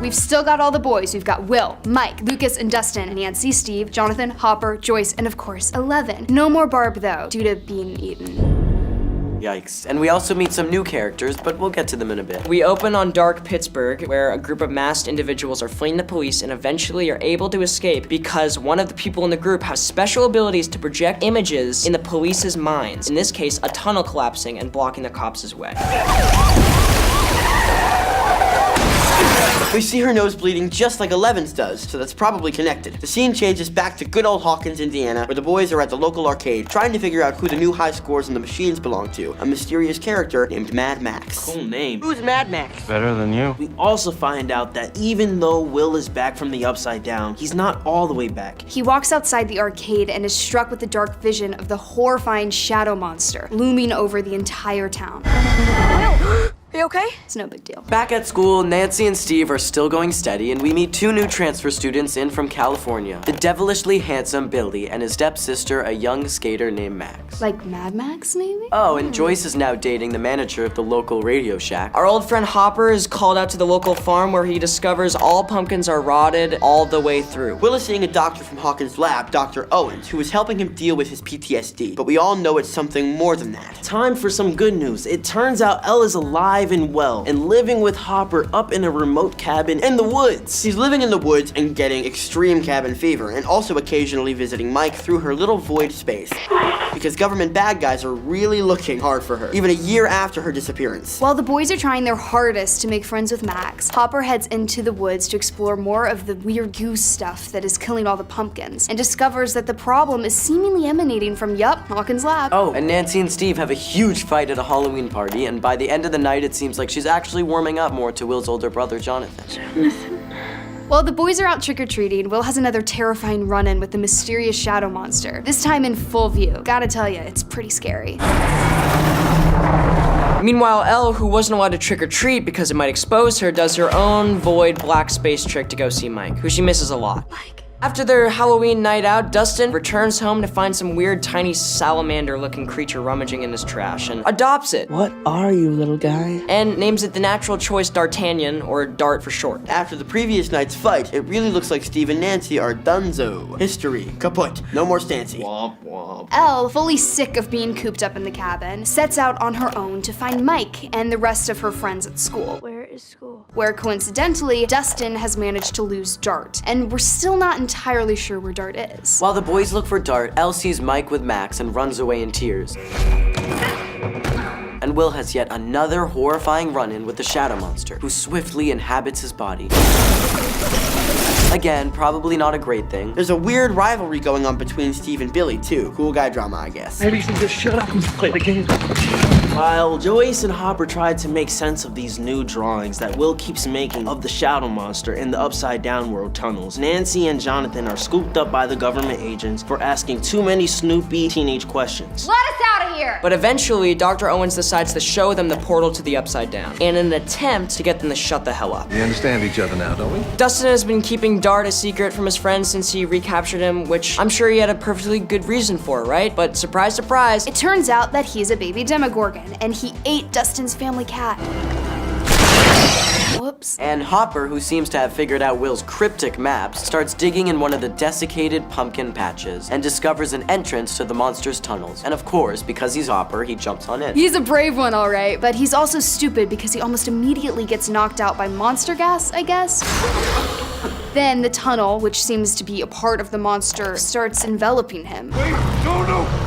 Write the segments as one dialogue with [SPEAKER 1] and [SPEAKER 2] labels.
[SPEAKER 1] we've still got all the boys. We've got Will, Mike, Lucas, and Dustin, Nancy, Steve, Jonathan, Hopper, Joyce, and of course, 11. No more Barb though, due to being eaten.
[SPEAKER 2] Yikes. And we also meet some new characters, but we'll get to them in a bit.
[SPEAKER 3] We open on dark Pittsburgh, where a group of masked individuals are fleeing the police and eventually are able to escape because one of the people in the group has special abilities to project images in the police's minds. In this case, a tunnel collapsing and blocking the cops' way.
[SPEAKER 4] We see her nose bleeding just like Eleven's does, so that's probably connected. The scene changes back to good old Hawkins, Indiana, where the boys are at the local arcade trying to figure out who the new high scores in the machines belong to, a mysterious character named Mad Max.
[SPEAKER 5] Cool name.
[SPEAKER 4] Who's Mad Max?
[SPEAKER 6] Better than you.
[SPEAKER 5] We also find out that even though Will is back from the Upside Down, he's not all the way back.
[SPEAKER 1] He walks outside the arcade and is struck with the dark vision of the horrifying shadow monster looming over the entire town.
[SPEAKER 7] Will, are you okay?
[SPEAKER 1] It's no big deal.
[SPEAKER 2] Back at school, Nancy and Steve are still going steady, and we meet two new transfer students in from California. The devilishly handsome Billy and his stepsister, a young skater named Max.
[SPEAKER 1] Like Mad Max, maybe?
[SPEAKER 2] Oh, and Joyce is now dating the manager of the local Radio Shack.
[SPEAKER 3] Our old friend Hopper is called out to the local farm where he discovers all pumpkins are rotted all the way through.
[SPEAKER 4] Will is seeing a doctor from Hawkins' lab, Dr. Owens, who is helping him deal with his PTSD, but we all know it's something more than that.
[SPEAKER 5] Time for some good news. It turns out Elle is alive and well, and living with Hopper up in a remote cabin in the woods.
[SPEAKER 4] She's living in the woods and getting extreme cabin fever, and also occasionally visiting Mike through her little void space. Because government bad guys are really looking hard for her, even a year after her disappearance.
[SPEAKER 1] While the boys are trying their hardest to make friends with Max, Hopper heads into the woods to explore more of the weird goose stuff that is killing all the pumpkins, and discovers that the problem is seemingly emanating from, Hawkins' lab.
[SPEAKER 2] Oh, and Nancy and Steve have a huge fight at a Halloween party, and by the end of the night, it seems like she's actually warming up more to Will's older brother, Jonathan.
[SPEAKER 1] While the boys are out trick-or-treating, Will has another terrifying run-in with the mysterious shadow monster, this time in full view. Gotta tell you, it's pretty scary.
[SPEAKER 3] Meanwhile, Elle, who wasn't allowed to trick-or-treat because it might expose her, does her own void black space trick to go see Mike, who she misses a lot. After their Halloween night out, Dustin returns home to find some weird tiny salamander-looking creature rummaging in his trash and adopts it.
[SPEAKER 5] What are you, little guy?
[SPEAKER 3] And names it the natural choice D'Artagnan, or Dart for short.
[SPEAKER 4] After the previous night's fight, it really looks like Steve and Nancy are donezo. History, kaput, no more Stancy.
[SPEAKER 5] Womp womp.
[SPEAKER 1] Elle, fully sick of being cooped up in the cabin, sets out on her own to find Mike and the rest of her friends at school.
[SPEAKER 7] Where is school?
[SPEAKER 1] Where coincidentally, Dustin has managed to lose Dart, and we're still not entirely sure where Dart is.
[SPEAKER 2] While the boys look for Dart, Elle sees Mike with Max and runs away in tears. And Will has yet another horrifying run-in with the shadow monster, who swiftly inhabits his body. Again, probably not a great thing.
[SPEAKER 4] There's a weird rivalry going on between Steve and Billy, too. Cool guy drama, I guess.
[SPEAKER 6] Maybe you should just shut up and play the game.
[SPEAKER 5] While Joyce and Hopper tried to make sense of these new drawings that Will keeps making of the shadow monster in the upside down world tunnels, Nancy and Jonathan are scooped up by the government agents for asking too many snoopy teenage questions.
[SPEAKER 7] Let us out of here!
[SPEAKER 3] But eventually, Dr. Owens decides to show them the portal to the Upside Down, in an attempt to get them to shut the hell up.
[SPEAKER 6] We understand each other now, don't we?
[SPEAKER 3] Dustin has been keeping Dart a secret from his friends since he recaptured him, which I'm sure he had a perfectly good reason for, right? But surprise, surprise,
[SPEAKER 1] It turns out that he's a baby Demogorgon, and he ate Dustin's family cat. Whoops.
[SPEAKER 2] And Hopper, who seems to have figured out Will's cryptic maps, starts digging in one of the desiccated pumpkin patches and discovers an entrance to the monster's tunnels. And of course, because he's Hopper, he jumps on in.
[SPEAKER 1] He's a brave one, all right, but he's also stupid because he almost immediately gets knocked out by monster gas, I guess. Then the tunnel, which seems to be a part of the monster, starts enveloping him.
[SPEAKER 6] Wait, no.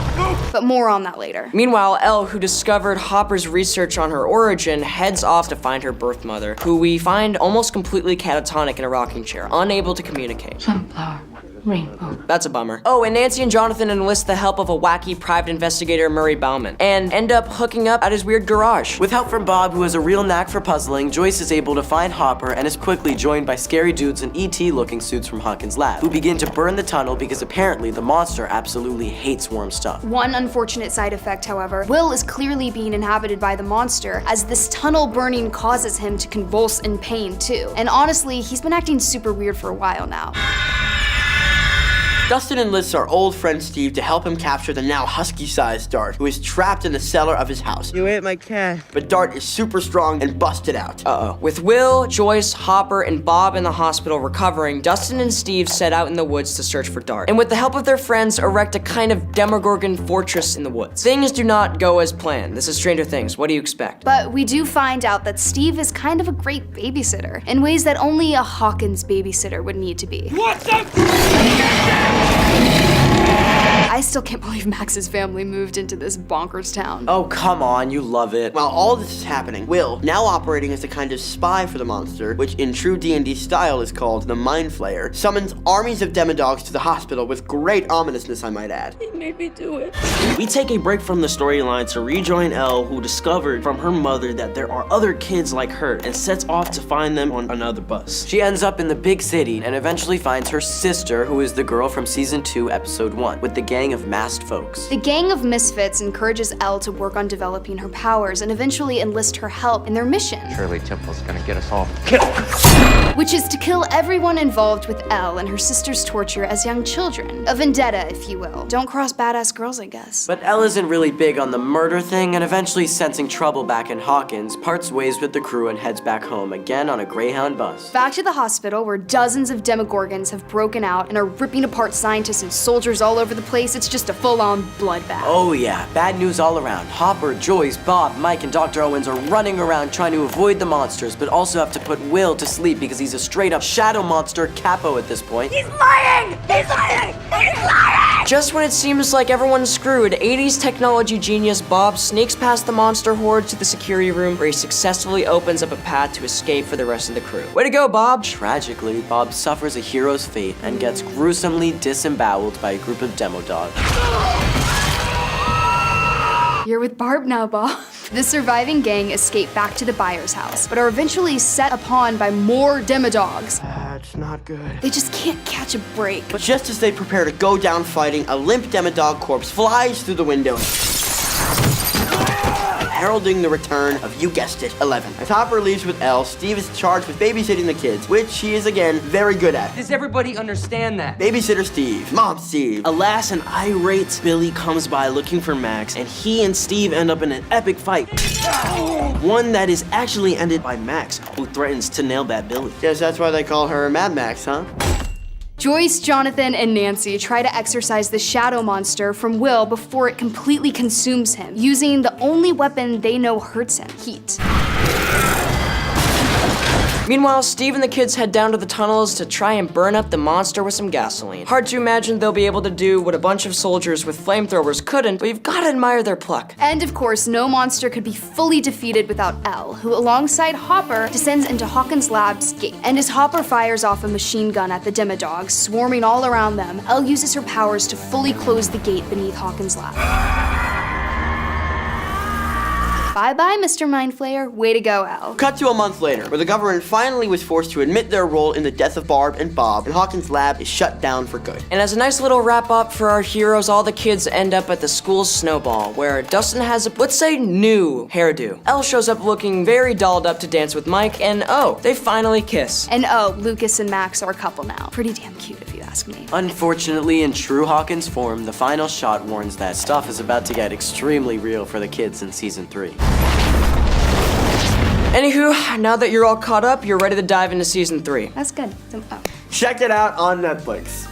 [SPEAKER 1] But more on that later.
[SPEAKER 3] Meanwhile, Elle, who discovered Hopper's research on her origin, heads off to find her birth mother, who we find almost completely catatonic in a rocking chair, unable to communicate.
[SPEAKER 8] Sunflower, rainbow.
[SPEAKER 3] That's a bummer. Oh, and Nancy and Jonathan enlist the help of a wacky private investigator, Murray Bauman, and end up hooking up at his weird garage.
[SPEAKER 2] With help from Bob, who has a real knack for puzzling, Joyce is able to find Hopper and is quickly joined by scary dudes in ET-looking suits from Hawkins' lab, who begin to burn the tunnel because apparently the monster absolutely hates warm stuff.
[SPEAKER 1] One unfortunate side effect, however, Will is clearly being inhabited by the monster, as this tunnel burning causes him to convulse in pain too. And honestly, he's been acting super weird for a while now.
[SPEAKER 4] Dustin enlists our old friend Steve to help him capture the now husky-sized Dart, who is trapped in the cellar of his house.
[SPEAKER 5] You ate my cat.
[SPEAKER 4] But Dart is super strong and busted out.
[SPEAKER 3] Uh-oh. With Will, Joyce, Hopper, and Bob in the hospital recovering, Dustin and Steve set out in the woods to search for Dart. And with the help of their friends, erect a kind of Demogorgon fortress in the woods. Things do not go as planned. This is Stranger Things. What do you expect?
[SPEAKER 1] But we do find out that Steve is kind of a great babysitter, in ways that only a Hawkins babysitter would need to be.
[SPEAKER 6] What the?
[SPEAKER 1] I still can't believe Max's family moved into this bonkers town.
[SPEAKER 2] Oh, come on, you love it.
[SPEAKER 4] While all this is happening, Will, now operating as a kind of spy for the monster, which in true D&D style is called the Mind Flayer, summons armies of demodogs to the hospital with great ominousness, I might add.
[SPEAKER 8] He made me do it.
[SPEAKER 5] We take a break from the storyline to rejoin Elle, who discovered from her mother that there are other kids like her, and sets off to find them on another bus.
[SPEAKER 2] She ends up in the big city and eventually finds her sister, who is the girl from season 2, episode 1, with the gang of masked folks.
[SPEAKER 1] The gang of misfits encourages Elle to work on developing her powers and eventually enlist her help in their mission,
[SPEAKER 9] Surely Temple's gonna get us all.
[SPEAKER 1] which is to kill everyone involved with Elle and her sister's torture as young children. A vendetta, if you will. Don't cross badass girls, I guess.
[SPEAKER 2] But Elle isn't really big on the murder thing, and eventually sensing trouble back in Hawkins, parts ways with the crew and heads back home, again on a Greyhound bus.
[SPEAKER 1] Back to the hospital, where dozens of Demogorgons have broken out and are ripping apart scientists and soldiers all over the place. It's just a full-on bloodbath.
[SPEAKER 2] Oh yeah, bad news all around. Hopper, Joyce, Bob, Mike, and Dr. Owens are running around trying to avoid the monsters, but also have to put Will to sleep because he's a straight-up shadow monster capo at this point.
[SPEAKER 3] Just when it seems like everyone's screwed, 80s technology genius Bob sneaks past the monster horde to the security room, where he successfully opens up a path to escape for the rest of the crew. Way to go, Bob!
[SPEAKER 2] Tragically, Bob suffers a hero's fate and gets gruesomely disemboweled by a group of demodogs.
[SPEAKER 1] You're with Barb now, Bob. The surviving gang escape back to the Byers house, but are eventually set upon by more demodogs.
[SPEAKER 4] That's not good.
[SPEAKER 1] They just can't catch a break.
[SPEAKER 4] But just as they prepare to go down fighting, a limp demodog corpse flies through the window, heralding the return of, you guessed it, 11. As Hopper leaves with Elle, Steve is charged with babysitting the kids, which he is, again, very good at.
[SPEAKER 3] Does everybody understand that?
[SPEAKER 4] Babysitter Steve. Mom Steve.
[SPEAKER 5] Alas, an irate Billy comes by looking for Max, and he and Steve end up in an epic fight. One that is actually ended by Max, who threatens to nail that Billy.
[SPEAKER 4] Guess that's why they call her Mad Max, huh?
[SPEAKER 1] Joyce, Jonathan, and Nancy try to exorcise the shadow monster from Will before it completely consumes him, using the only weapon they know hurts him, heat.
[SPEAKER 3] Meanwhile, Steve and the kids head down to the tunnels to try and burn up the monster with some gasoline. Hard to imagine they'll be able to do what a bunch of soldiers with flamethrowers couldn't, but you've gotta admire their pluck.
[SPEAKER 1] And of course, no monster could be fully defeated without Elle, who alongside Hopper descends into Hawkins' lab's gate. And as Hopper fires off a machine gun at the demodogs, swarming all around them, Elle uses her powers to fully close the gate beneath Hawkins' lab. Bye-bye, Mr. Mind Flayer. Way to go, Elle.
[SPEAKER 4] Cut to a month later, where the government finally was forced to admit their role in the death of Barb and Bob, and Hawkins' lab is shut down for good.
[SPEAKER 3] And as a nice little wrap up for our heroes, all the kids end up at the school's snowball, where Dustin has a, let's say, new hairdo. Elle shows up looking very dolled up to dance with Mike, and oh, they finally kiss.
[SPEAKER 1] And oh, Lucas and Max are a couple now. Pretty damn cute, if you ask me.
[SPEAKER 2] Unfortunately, in true Hawkins form, the final shot warns that stuff is about to get extremely real for the kids in season 3.
[SPEAKER 3] Anywho, now that you're all caught up, you're ready to dive into season 3.
[SPEAKER 1] That's good.
[SPEAKER 4] Check it out on Netflix.